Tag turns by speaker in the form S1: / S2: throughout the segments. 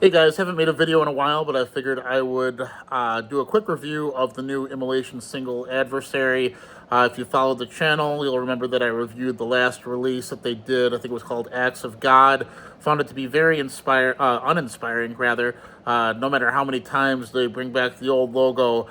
S1: Hey guys, haven't made a video in a while, but I figured I would do a quick review of the new Immolation single, Adversary. If you followed the channel, you'll remember that I reviewed the last release that they did. I think it was called Acts of God. Found it to be very uninspiring, rather. No matter how many times they bring back the old logo,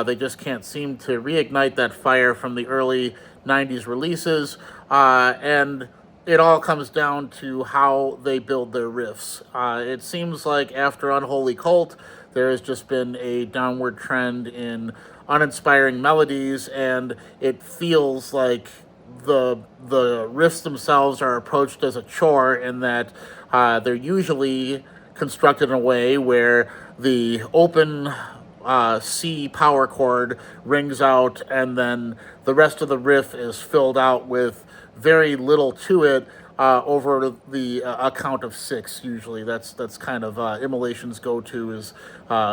S1: they just can't seem to reignite that fire from the early 90s releases. And it all comes down to how they build their riffs. It seems like after Unholy Cult, there has just been a downward trend in uninspiring melodies, and it feels like the riffs themselves are approached as a chore in that they're usually constructed in a way where the open C power chord rings out, and then the rest of the riff is filled out with very little to it over the count of six. Usually, that's kind of Immolation's go-to is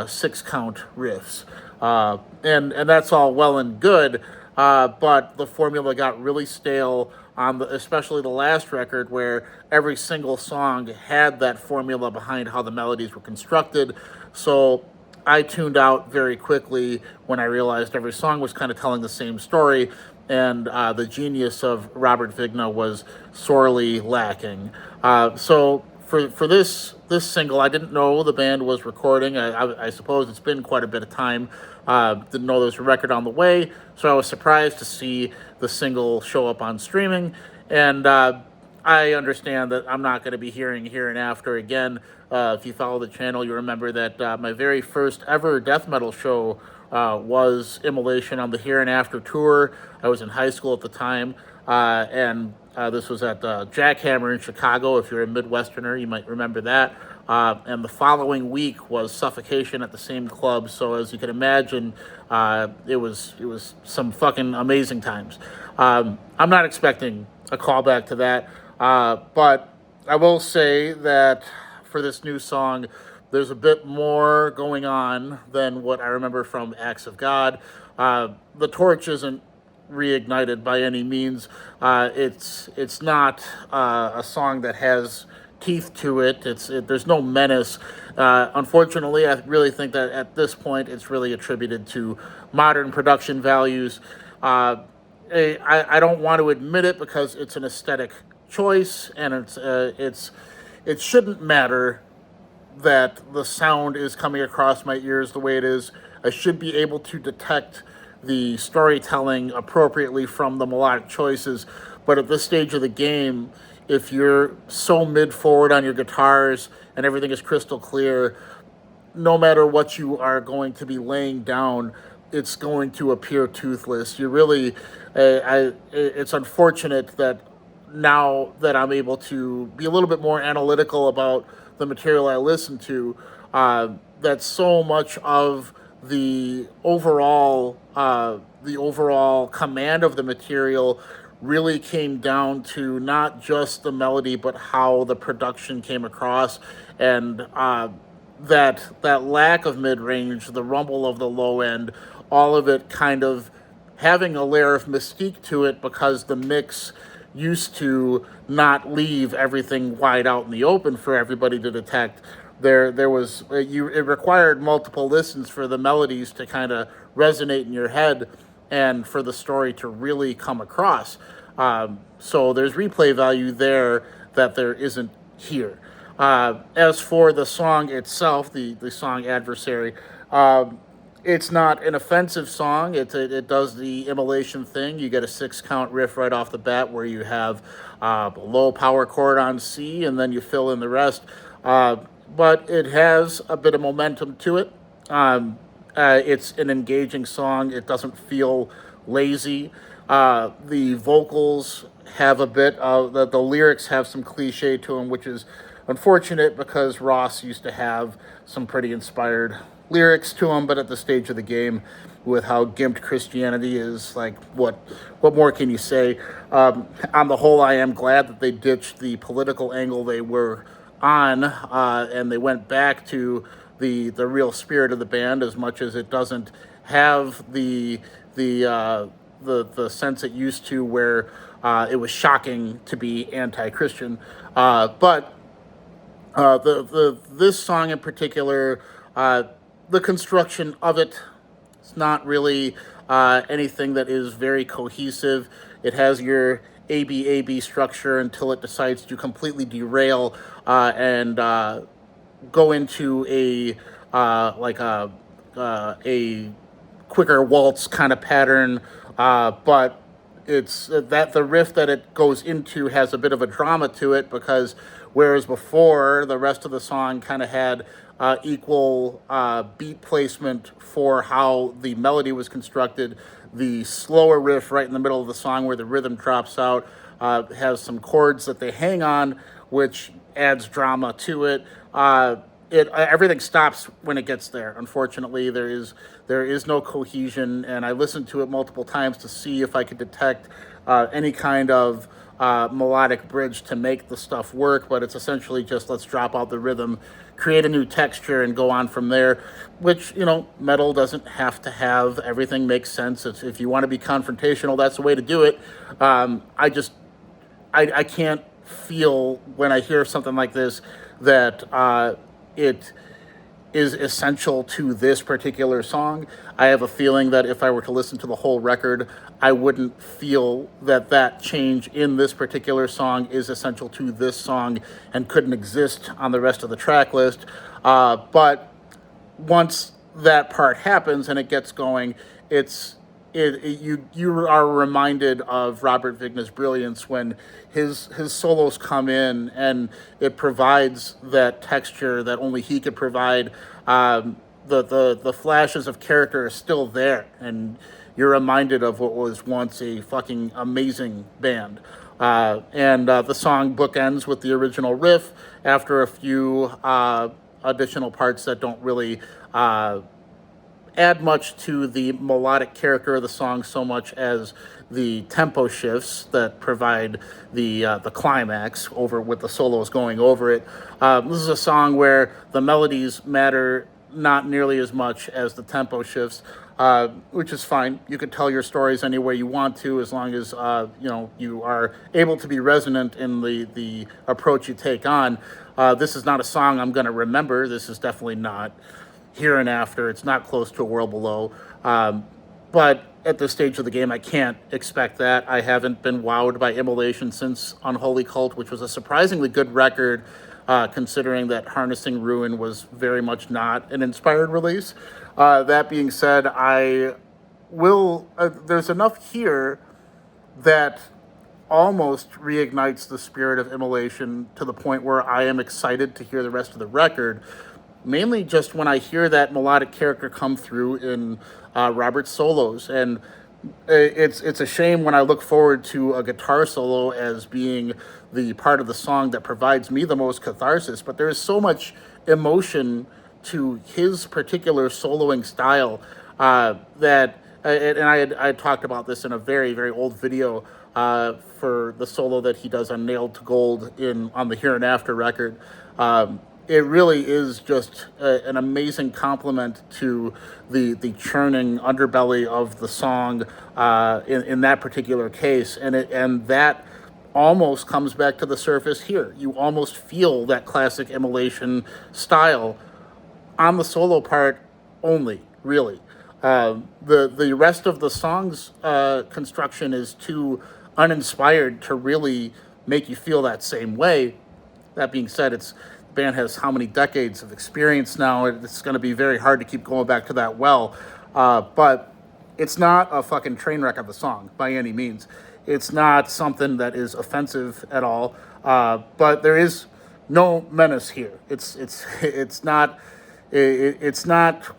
S1: 6 count riffs, and that's all well and good. But the formula got really stale on especially the last record, where every single song had that formula behind how the melodies were constructed. So I tuned out very quickly when I realized every song was kind of telling the same story, and the genius of Robert Vigna was sorely lacking. So for this single, I didn't know the band was recording. I suppose it's been quite a bit of time. Didn't know there was a record on the way, so I was surprised to see the single show up on streaming. And I understand that I'm not going to be hearing Here and After again. If you follow the channel, you remember that my very first ever death metal show was Immolation on the Here and After tour. I was in high school at the time, and this was at Jackhammer in Chicago. If you're a Midwesterner, you might remember that. And the following week was Suffocation at the same club. So as you can imagine, it was some fucking amazing times. I'm not expecting a callback to that, but I will say that for this new song, there's a bit more going on than what I remember from Acts of God. The torch isn't reignited by any means. It's not a song that has teeth to it. There's no menace. Unfortunately, I really think that at this point, it's really attributed to modern production values. I don't want to admit it because it's an aesthetic choice, and it shouldn't matter that the sound is coming across my ears the way it is. I should be able to detect the storytelling appropriately from the melodic choices. But at this stage of the game, if you're so mid-forward on your guitars and everything is crystal clear, no matter what you are going to be laying down, it's going to appear toothless. You really, it's unfortunate that now that I'm able to be a little bit more analytical about the material I listen to, that so much of the overall command of the material really came down to not just the melody but how the production came across, and that lack of mid-range, the rumble of the low end, all of it kind of having a layer of mystique to it because the mix used to not leave everything wide out in the open for everybody to detect. There was it required multiple listens for the melodies to kind of resonate in your head and for the story to really come across. So there's replay value there that there isn't here. As for the song itself, the song Adversary, it's not an offensive song. It does the Immolation thing. You get a 6 count riff right off the bat where you have a low power chord on C, and then you fill in the rest. But it has a bit of momentum to it. It's an engaging song. It doesn't feel lazy. The vocals have a bit of the lyrics have some cliche to them, which is unfortunate because Ross used to have some pretty inspired lyrics to him. But at the stage of the game, with how gimped Christianity is, like what more can you say? On the whole, I am glad that they ditched the political angle they were on, and they went back to the real spirit of the band, as much as it doesn't have the sense it used to, where it was shocking to be anti-Christian. But This song in particular, the construction of it, it's not really anything that is very cohesive. It has your ABAB structure until it decides to completely derail and go into a like a quicker waltz kind of pattern, but it's that the riff that it goes into has a bit of a drama to it, because whereas before the rest of the song kind of had equal beat placement for how the melody was constructed, the slower riff right in the middle of the song where the rhythm drops out has some chords that they hang on, which adds drama to it. Everything stops when it gets there. Unfortunately, there is no cohesion, and I listened to it multiple times to see if I could detect any kind of melodic bridge to make the stuff work. But it's essentially just, let's drop out the rhythm, create a new texture, and go on from there. Which, metal doesn't have to have everything make sense. If you want to be confrontational, that's the way to do it. I can't feel when I hear something like this that it is essential to this particular song. I have a feeling that if I were to listen to the whole record, I wouldn't feel that that change in this particular song is essential to this song and couldn't exist on the rest of the track list. But once that part happens and it gets going, you are reminded of Robert Vigna's brilliance when his solos come in, and it provides that texture that only he could provide. The flashes of character are still there, and you're reminded of what was once a fucking amazing band. And the song bookends with the original riff after a few additional parts that don't really add much to the melodic character of the song so much as the tempo shifts that provide the climax over with the solos going over it. This is a song where the melodies matter not nearly as much as the tempo shifts, which is fine. You could tell your stories any way you want to, as long as you are able to be resonant in the approach you take on. This is not a song I'm going to remember. This is definitely not Here and After. It's not close to A World Below. But at this stage of the game, I can't expect that. I haven't been wowed by Immolation since Unholy Cult, which was a surprisingly good record, considering that Harnessing Ruin was very much not an inspired release. That being said, I will. There's enough here that almost reignites the spirit of Immolation to the point where I am excited to hear the rest of the record. Mainly just when I hear that melodic character come through in Robert's solos. And it's a shame when I look forward to a guitar solo as being the part of the song that provides me the most catharsis. But there is so much emotion to his particular soloing style that, and I had talked about this in a very, very old video for the solo that he does on Nailed to Gold on the Here and After record. It really is just an amazing compliment to the churning underbelly of the song in that particular case, and that almost comes back to the surface here. You almost feel that classic Immolation style on the solo part only, really. The rest of the song's construction is too uninspired to really make you feel that same way. That being said, the band has how many decades of experience now? It's going to be very hard to keep going back to that well. But it's not a fucking train wreck of a song by any means. It's not something that is offensive at all. But there is no menace here. It's not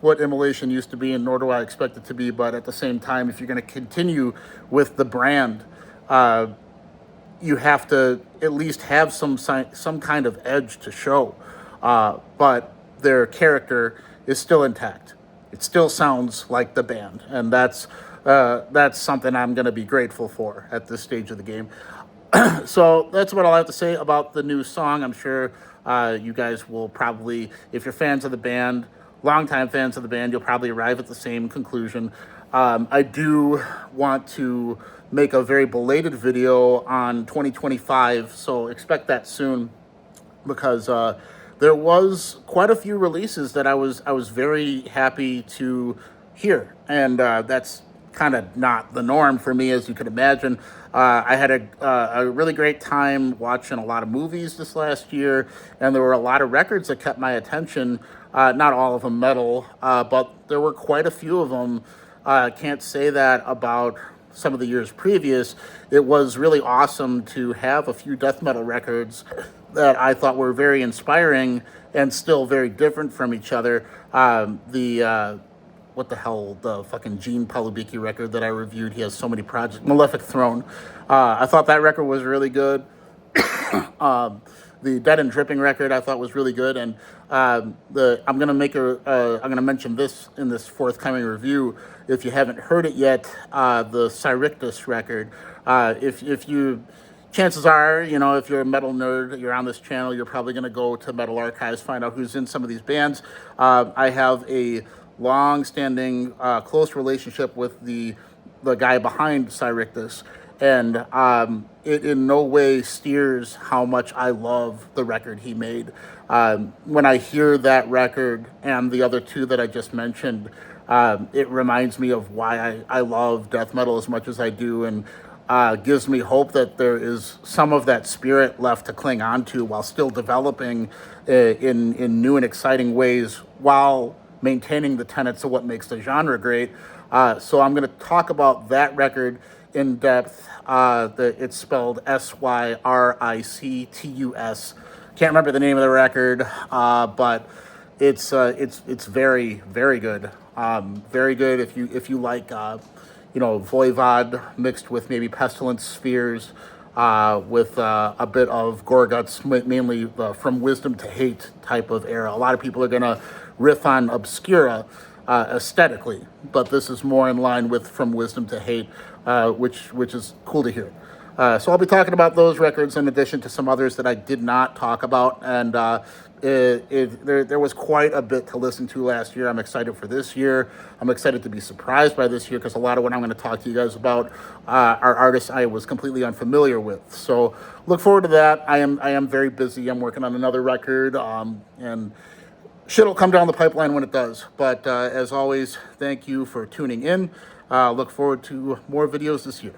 S1: what Immolation used to be, and nor do I expect it to be. But at the same time, if you're going to continue with the brand, you have to at least have some kind of edge to show. But their character is still intact. It still sounds like the band, and that's something I'm going to be grateful for at this stage of the game. So that's what I'll have to say about the new song. I'm sure you guys will probably, if you're fans of the band, longtime fans of the band, you'll probably arrive at the same conclusion. I do want to make a very belated video on 2025, so expect that soon, because there was quite a few releases that I was very happy to hear, and that's kind of not the norm for me, as you could imagine. I had a really great time watching a lot of movies this last year, and there were a lot of records that kept my attention. Not all of them metal, but there were quite a few of them. I can't say that about some of the years previous. It was really awesome to have a few death metal records that I thought were very inspiring and still very different from each other. The what the hell, the fucking Gene Palubicki record that I reviewed. He has so many projects. Malefic Throne. I thought that record was really good. The Dead and Dripping record I thought was really good, and the I'm gonna mention this in this forthcoming review. If you haven't heard it yet, the Cyrictus record. If you chances are, if you're a metal nerd, you're on this channel, you're probably going to go to Metal Archives, find out who's in some of these bands. I have a long-standing, close relationship with the guy behind Cyrictus, and it in no way steers how much I love the record he made. When I hear that record and the other two that I just mentioned, it reminds me of why I love death metal as much as I do, and gives me hope that there is some of that spirit left to cling on to while still developing in new and exciting ways while maintaining the tenets of what makes the genre great. So I'm going to talk about that record in depth. It's spelled Syrictus. Can't remember the name of the record, but it's very, very good. Very good if you like Voivod mixed with maybe Pestilence Spheres, with a bit of Gorguts, mainly the From Wisdom to Hate type of era. A lot of people are going to riff on Obscura aesthetically, but this is more in line with From Wisdom to Hate, which is cool to hear. So I'll be talking about those records in addition to some others that I did not talk about, and there was quite a bit to listen to last year. I'm excited for this year. I'm excited to be surprised by this year, because a lot of what I'm going to talk to you guys about are artists I was completely unfamiliar with. So look forward to that. I am very busy. I'm working on another record, and shit will come down the pipeline when it does. But as always, thank you for tuning in. Look forward to more videos this year.